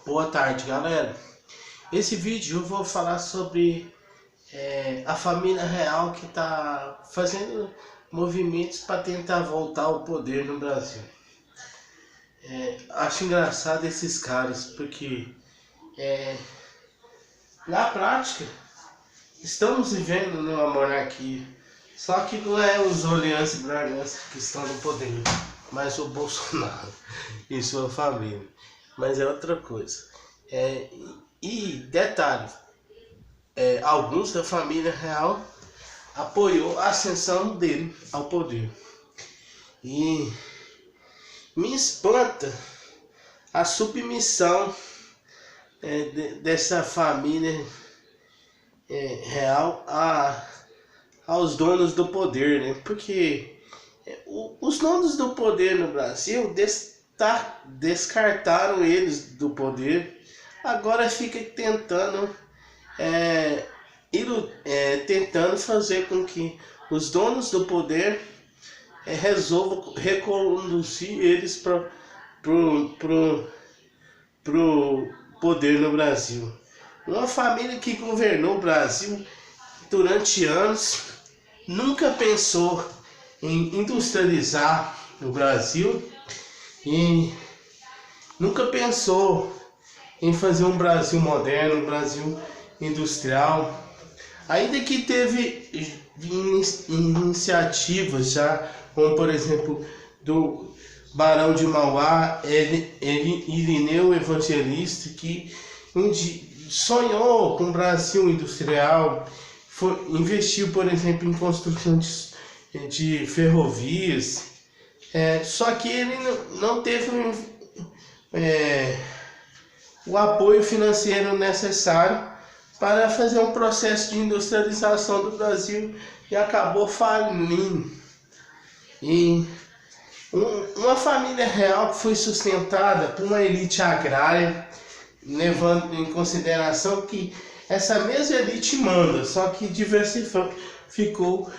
Boa tarde, galera. Esse vídeo eu vou falar sobre a família real que está fazendo movimentos para tentar voltar ao poder no Brasil. Acho engraçado esses caras, porque na prática estamos vivendo numa monarquia, só que não é os Orleans e Bragança que estão no poder, mas o Bolsonaro e sua família. Mas é outra coisa. E detalhe, alguns da família real apoiou a ascensão dele ao poder. E me espanta a submissão dessa família real aos donos do poder, né? Porque os donos do poder no Brasil descartaram eles do poder, agora fica tentando tentando fazer com que os donos do poder resolvam reconduzir eles para pro poder no Brasil. Uma família que governou o Brasil durante anos nunca pensou em industrializar o Brasil e nunca pensou em fazer um Brasil moderno, um Brasil industrial. Ainda que teve iniciativas já, como por exemplo do Barão de Mauá, Irineu Evangelista, que sonhou com um Brasil industrial, investiu, por exemplo, em construção de ferrovias, só que ele não teve o apoio financeiro necessário para fazer um processo de industrialização do Brasil e acabou falindo. E uma família real que foi sustentada por uma elite agrária, levando em consideração que essa mesma elite manda, só que diversificou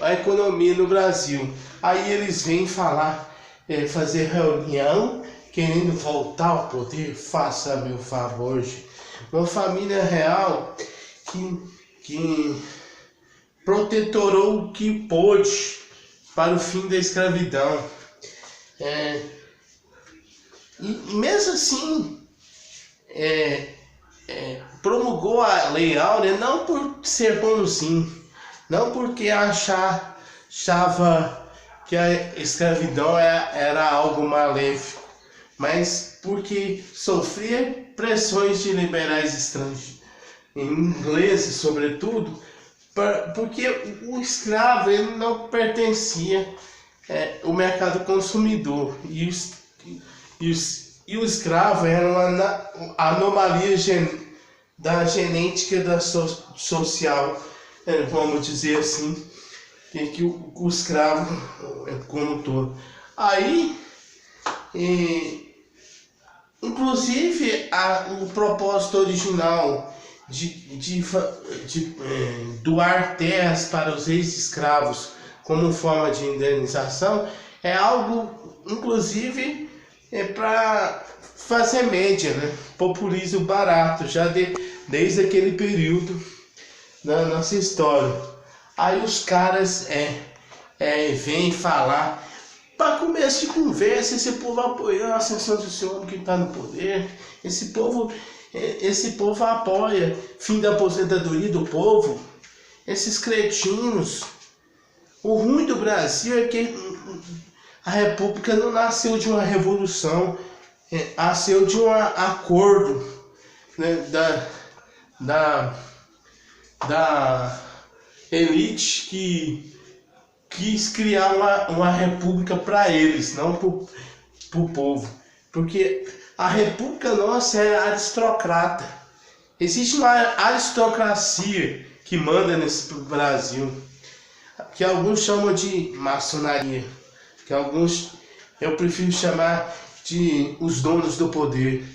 a economia no Brasil. Aí eles vêm fazer reunião, querendo voltar ao poder. Faça meu favor, gente. Uma família real que protetorou o que pôde para o fim da escravidão. E mesmo assim, promulgou a Lei Áurea não por ser bonzinho, não porque achava que a escravidão era algo maléfico, mas porque sofria pressões de liberais estrangeiros, ingleses sobretudo, porque o escravo ele não pertencia ao mercado consumidor, e o escravo era uma anomalia da genética social, vamos dizer assim, que o escravo como todo. Aí, inclusive, o propósito original de doar terras para os ex-escravos como forma de indenização é algo, inclusive, para fazer média, né? Populismo barato, já desde aquele período da nossa história. Aí os caras vêm falar. Para começo de conversa, esse povo apoiando a ascensão desse homem que está no poder. Esse povo apoia fim da aposentadoria do povo. Esses cretinos. O ruim do Brasil é que a República não nasceu de uma revolução, nasceu de um acordo, né, da elite que quis criar uma república para eles, não para o povo. Porque a república nossa é aristocrata. Existe uma aristocracia que manda nesse Brasil, que alguns chamam de maçonaria, que alguns eu prefiro chamar de os donos do poder.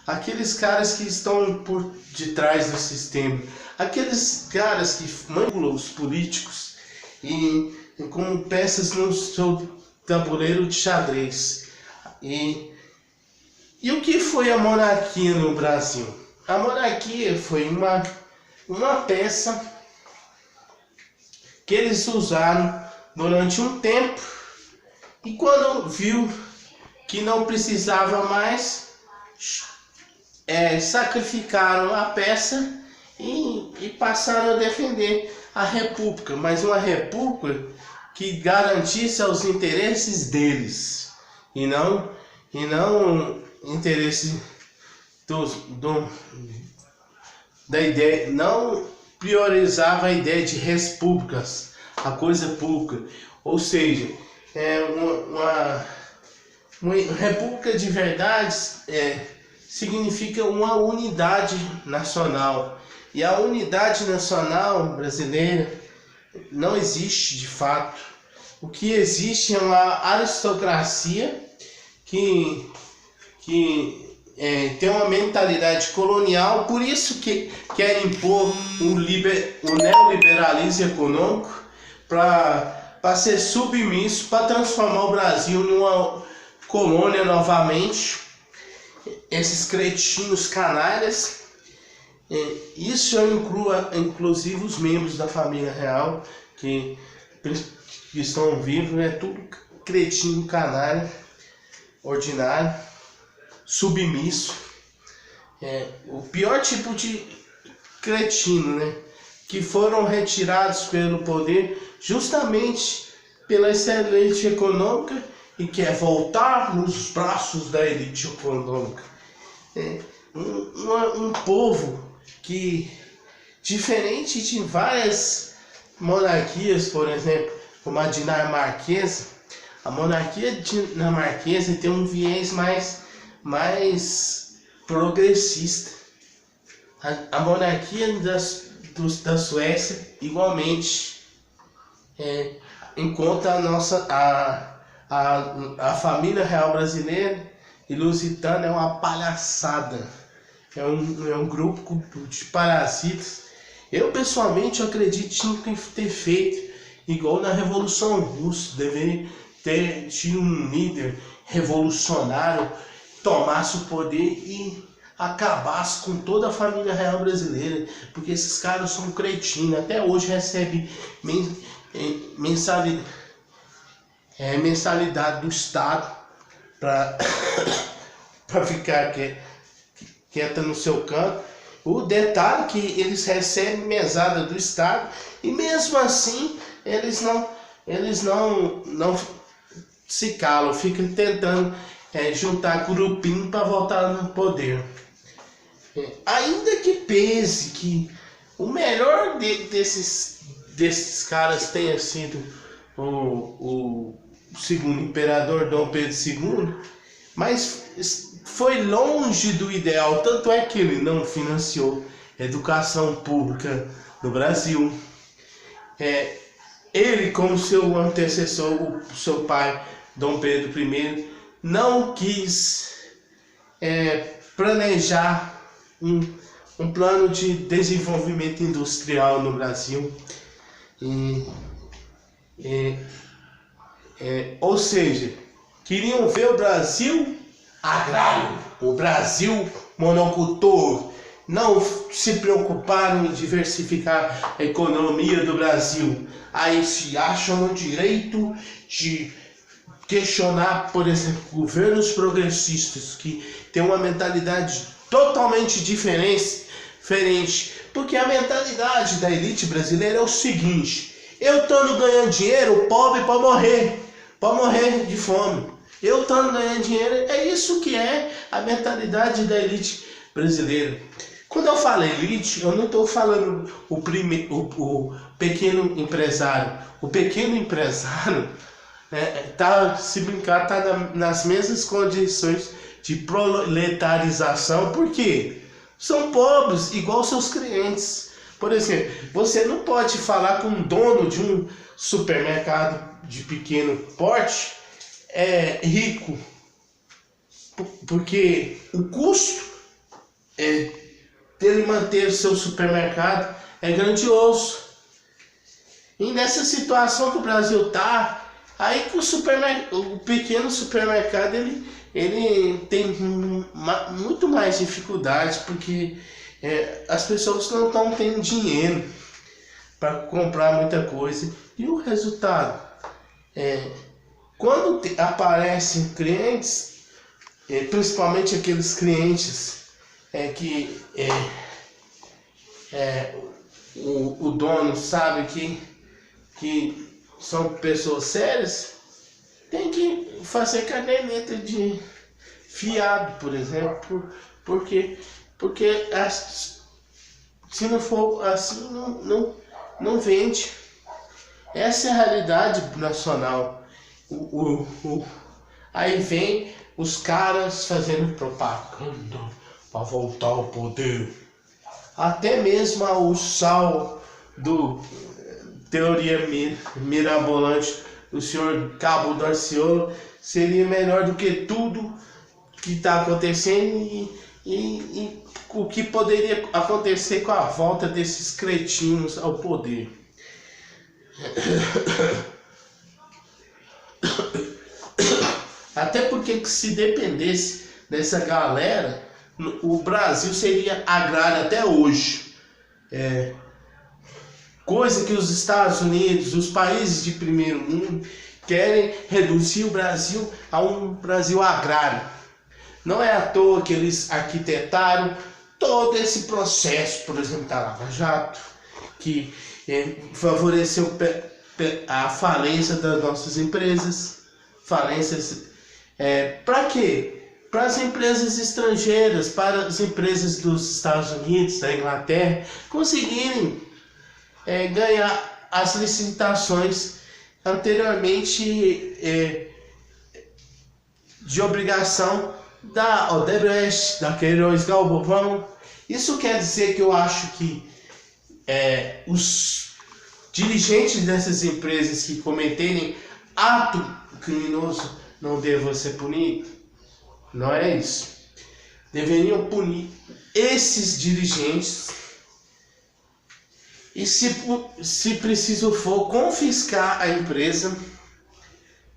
Aqueles caras que estão por detrás do sistema, aqueles caras que manipulam os políticos e como peças no seu tabuleiro de xadrez. E E o que foi a monarquia no Brasil? A monarquia foi uma peça que eles usaram durante um tempo e quando viu que não precisava mais, sacrificaram a peça e passaram a defender a república, mas uma república que garantisse os interesses deles e não interesse da ideia, não priorizava a ideia de repúblicas, a coisa pública, ou seja, uma república de verdade significa uma unidade nacional, e a unidade nacional brasileira não existe de fato. O que existe é uma aristocracia que tem uma mentalidade colonial, por isso que quer impor o neoliberalismo econômico para ser submisso, para transformar o Brasil numa colônia novamente. Esses cretinos canalhas, isso eu incluo inclusive os membros da família real que estão vivos, é tudo cretino canalha, ordinário, submisso, o pior tipo de cretino, né? Que foram retirados pelo poder justamente pela elite econômica e quer voltar nos braços da elite econômica. Um povo que, diferente de várias monarquias, por exemplo, como a dinamarquesa, a monarquia dinamarquesa tem um viés mais progressista. A monarquia da Suécia, igualmente, enquanto a família real brasileira e lusitana é uma palhaçada, é um grupo de parasitas. Eu pessoalmente acredito que tinha que ter feito igual na Revolução Russa, deveria ter tido um líder revolucionário, tomasse o poder e acabasse com toda a família real brasileira, porque esses caras são cretinos, até hoje recebem mensalidade do Estado para ficar quieta no seu canto. O detalhe é que eles recebem mesada do Estado e mesmo assim eles não se calam, ficam tentando juntar grupinho para voltar no poder. Ainda que pese que o melhor desses caras tenha sido o segundo imperador Dom Pedro II, mas foi longe do ideal, tanto é que ele não financiou educação pública no Brasil. Ele, como seu antecessor, o seu pai Dom Pedro I, não quis planejar um plano de desenvolvimento industrial no Brasil. Ou seja, queriam ver o Brasil agrário, o Brasil monocultor, não se preocuparam em diversificar a economia do Brasil. Aí se acham no direito de questionar, por exemplo, governos progressistas que têm uma mentalidade totalmente diferente, porque a mentalidade da elite brasileira é o seguinte: eu estando ganhando dinheiro, o pobre pode morrer de fome. Eu estando ganhando dinheiro, é isso que é a mentalidade da elite brasileira. Quando eu falo elite, eu não estou falando o pequeno empresário. O pequeno empresário, se brincar, está nas mesmas condições de proletarização, porque são pobres igual seus clientes. Por exemplo, você não pode falar com um dono de um supermercado de pequeno porte rico, porque o custo dele manter o seu supermercado é grandioso. E nessa situação que o Brasil está, Aí que o pequeno supermercado ele tem muito mais dificuldades, porque as pessoas não estão tendo dinheiro para comprar muita coisa. E o resultado? Quando aparecem clientes, principalmente aqueles clientes que o dono sabe que são pessoas sérias, tem que fazer caderneta de fiado, por exemplo, porque se não for assim, não vende. Essa é a realidade nacional. Aí vem os caras fazendo propaganda para voltar ao poder. Até mesmo o sal do teoria mirabolante do senhor Cabo Darciolo seria melhor do que tudo que está acontecendo e o que poderia acontecer com a volta desses cretinos ao poder. Até porque se dependesse dessa galera, o Brasil seria agrário até hoje. Coisa que os Estados Unidos, os países de primeiro mundo, querem reduzir o Brasil a um Brasil agrário. Não é à toa que eles arquitetaram todo esse processo, por exemplo, da Lava Jato, que favoreceu a falência das nossas empresas. Falências para quê? Para as empresas estrangeiras, para as empresas dos Estados Unidos, da Inglaterra, conseguirem ganhar as licitações anteriormente de obrigação da Odebrecht, da Queiroz Galvão. Isso quer dizer que eu acho que os dirigentes dessas empresas que cometerem ato criminoso não devam ser punidos? Não é isso. Deveriam punir esses dirigentes e, se preciso for, confiscar a empresa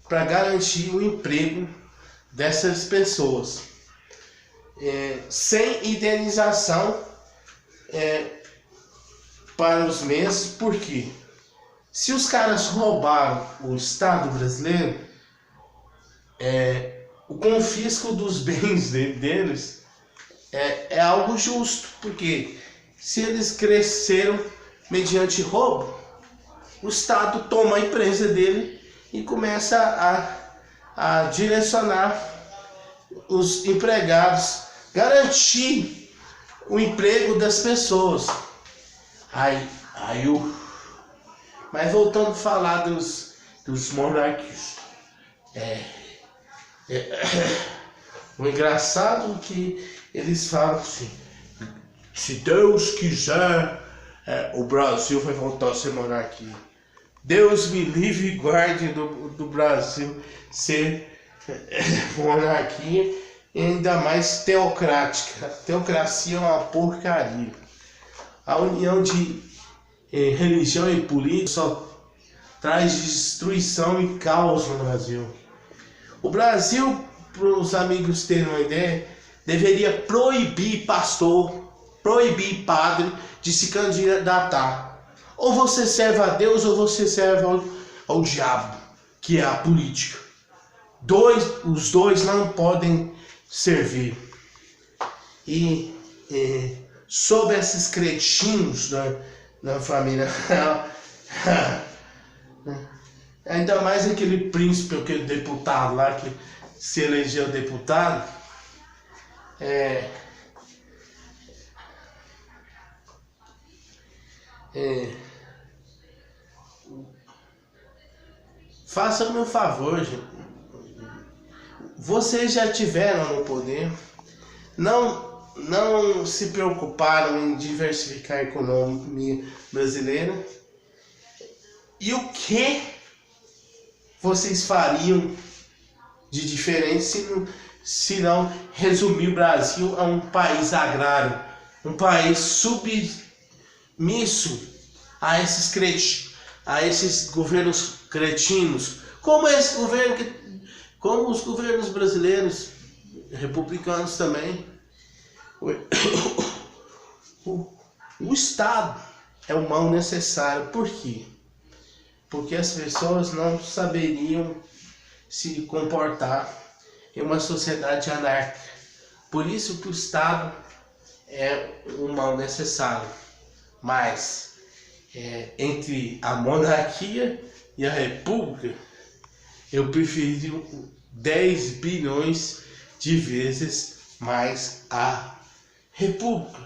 para garantir o emprego dessas pessoas, sem indenização para os meses. Por quê? Se os caras roubaram o Estado brasileiro, o confisco dos bens deles é algo justo, porque se eles cresceram mediante roubo, o Estado toma a empresa dele e começa a direcionar os empregados, garantir o emprego das pessoas. Mas voltando a falar dos monarquistas, o engraçado é que eles falam assim: se Deus quiser, o Brasil vai voltar a ser monarquia. Deus me livre e guarde do Brasil ser monarquia, e ainda mais teocrática. A teocracia é uma porcaria. A união de religião e política só traz destruição e caos no Brasil. O Brasil, para os amigos terem uma ideia, deveria proibir pastor, proibir padre de se candidatar. Ou você serve a Deus ou você serve ao diabo, que é a política. Os dois não podem servir. E sobre esses cretinos da família real, ainda mais aquele príncipe, aquele deputado lá que se elegeu deputado, faça-me um favor, gente. Vocês já tiveram no poder, não se preocuparam em diversificar a economia brasileira. E o que vocês fariam de diferente se não resumir o Brasil a um país agrário, um país submisso a esses governos cretinos, Como os governos brasileiros, republicanos também, o Estado é o mal necessário. Por quê? Porque as pessoas não saberiam se comportar em uma sociedade anárquica. Por isso que o Estado é o mal necessário. Mas entre a monarquia e a república, eu prefiro 10 bilhões de vezes mais a república.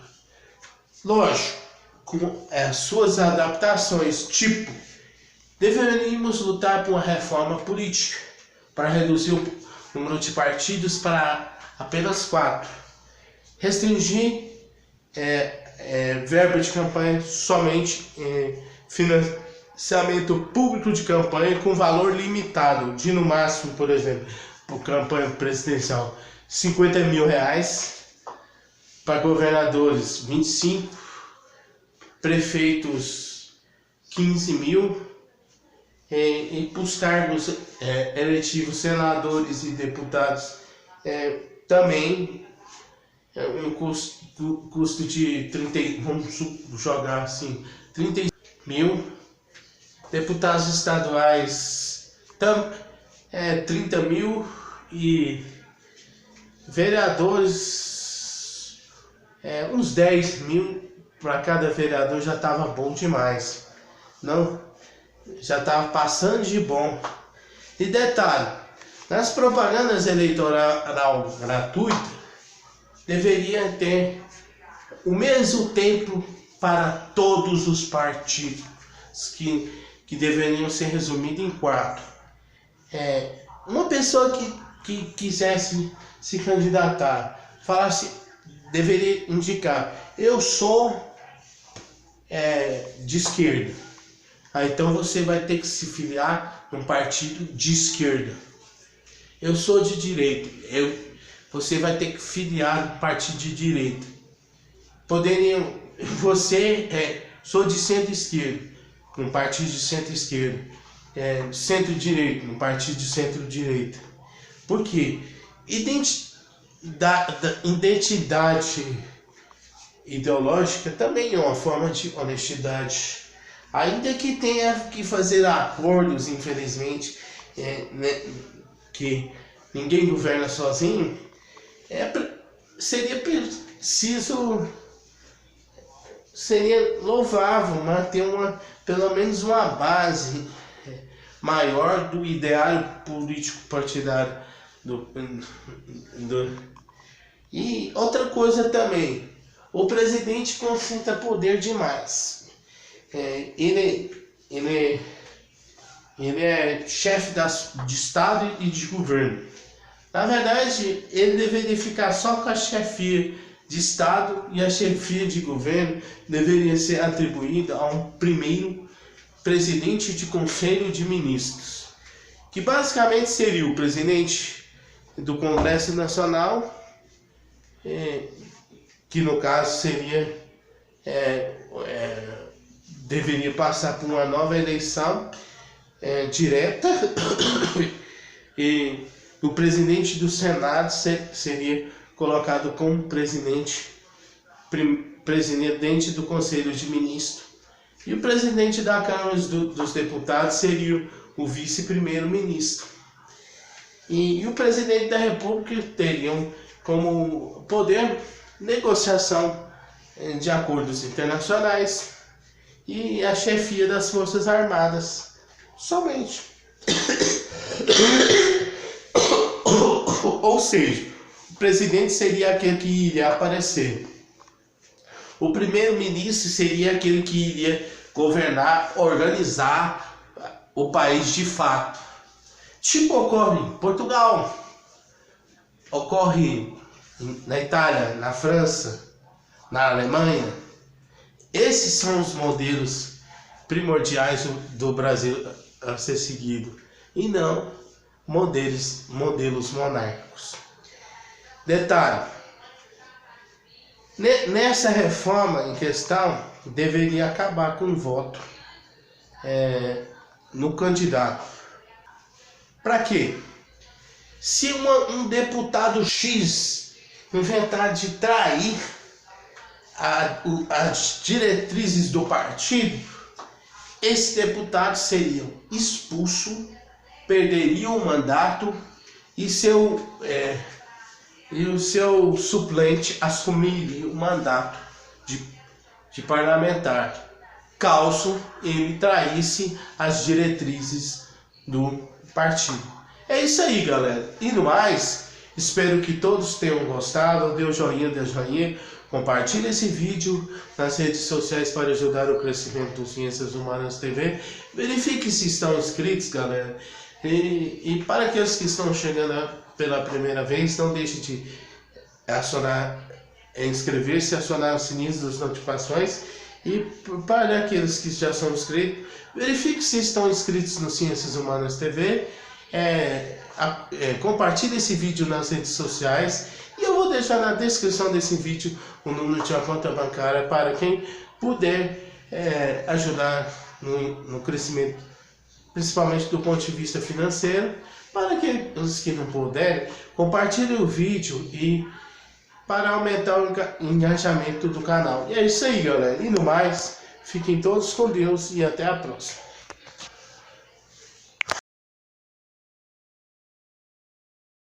Lógico, com as suas adaptações, tipo, deveríamos lutar por uma reforma política para reduzir o número de partidos para apenas 4. Restringir verba de campanha somente em financiamento público de campanha com valor limitado, de no máximo, por exemplo, por campanha presidencial, R$50 mil, para governadores 25, prefeitos 15 mil, e para os cargos eletivos, senadores e deputados, também um custo de 30, vamos jogar assim, 30 mil, deputados estaduais 30 mil e vereadores uns 10 mil para cada vereador já estava bom demais. Não, já estava passando de bom. E detalhe, nas propagandas eleitoral gratuitas, deveria ter o mesmo tempo para todos os partidos, que deveriam ser resumidos em 4. Uma pessoa que quisesse se candidatar, falasse, deveria indicar, eu sou de esquerda. Então você vai ter que se filiar num partido de esquerda. Eu sou de direita. Você vai ter que filiar num partido de direita. Sou de centro-esquerda, num partido de centro-esquerda. Centro-direita, num partido de centro-direita. Por quê? Identidade ideológica também é uma forma de honestidade. Ainda que tenha que fazer acordos, infelizmente, que ninguém governa sozinho, seria louvável manter pelo menos uma base maior do ideário político partidário. E outra coisa também, o presidente concentra poder demais. Ele é chefe de Estado e de governo. Na verdade, ele deveria ficar só com a chefia de Estado, e a chefia de governo deveria ser atribuída a um primeiro presidente de Conselho de Ministros, que basicamente seria o presidente do Congresso Nacional, que no caso deveria passar por uma nova eleição direta, e o presidente do Senado seria colocado como presidente do Conselho de Ministros, e o presidente da Câmara dos Deputados seria o vice-primeiro-ministro, e o presidente da República teria como poder negociação de acordos internacionais e a chefia das Forças Armadas somente. Ou seja, o presidente seria aquele que iria aparecer. O primeiro-ministro seria aquele que iria governar, organizar o país de fato. Tipo ocorre em Portugal, ocorre na Itália, na França, na Alemanha. Esses são os modelos primordiais do Brasil a ser seguido, e não modelos monárquicos. Detalhe, nessa reforma em questão, deveria acabar com o voto no candidato. Para quê? Se um deputado X inventar de trair as diretrizes do partido, esse deputado seria expulso, perderia o mandato e o seu suplente assumiria o mandato de parlamentar, caso ele traísse as diretrizes do partido. É isso aí, galera. E no mais, espero que todos tenham gostado. Dê o joinha, compartilhe esse vídeo nas redes sociais para ajudar o crescimento do Ciências Humanas TV. Verifique se estão inscritos, galera. E para aqueles que estão chegando pela primeira vez, não deixe de inscrever-se, acionar o sininho das notificações. E para aqueles que já são inscritos, verifique se estão inscritos no Ciências Humanas TV. Compartilhe esse vídeo nas redes sociais e eu vou deixar na descrição desse vídeo o número de uma conta bancária para quem puder ajudar no crescimento, principalmente do ponto de vista financeiro. Para que os que não puderem, compartilhem o vídeo e para aumentar o engajamento do canal. E é isso aí, galera. E no mais, fiquem todos com Deus e até a próxima.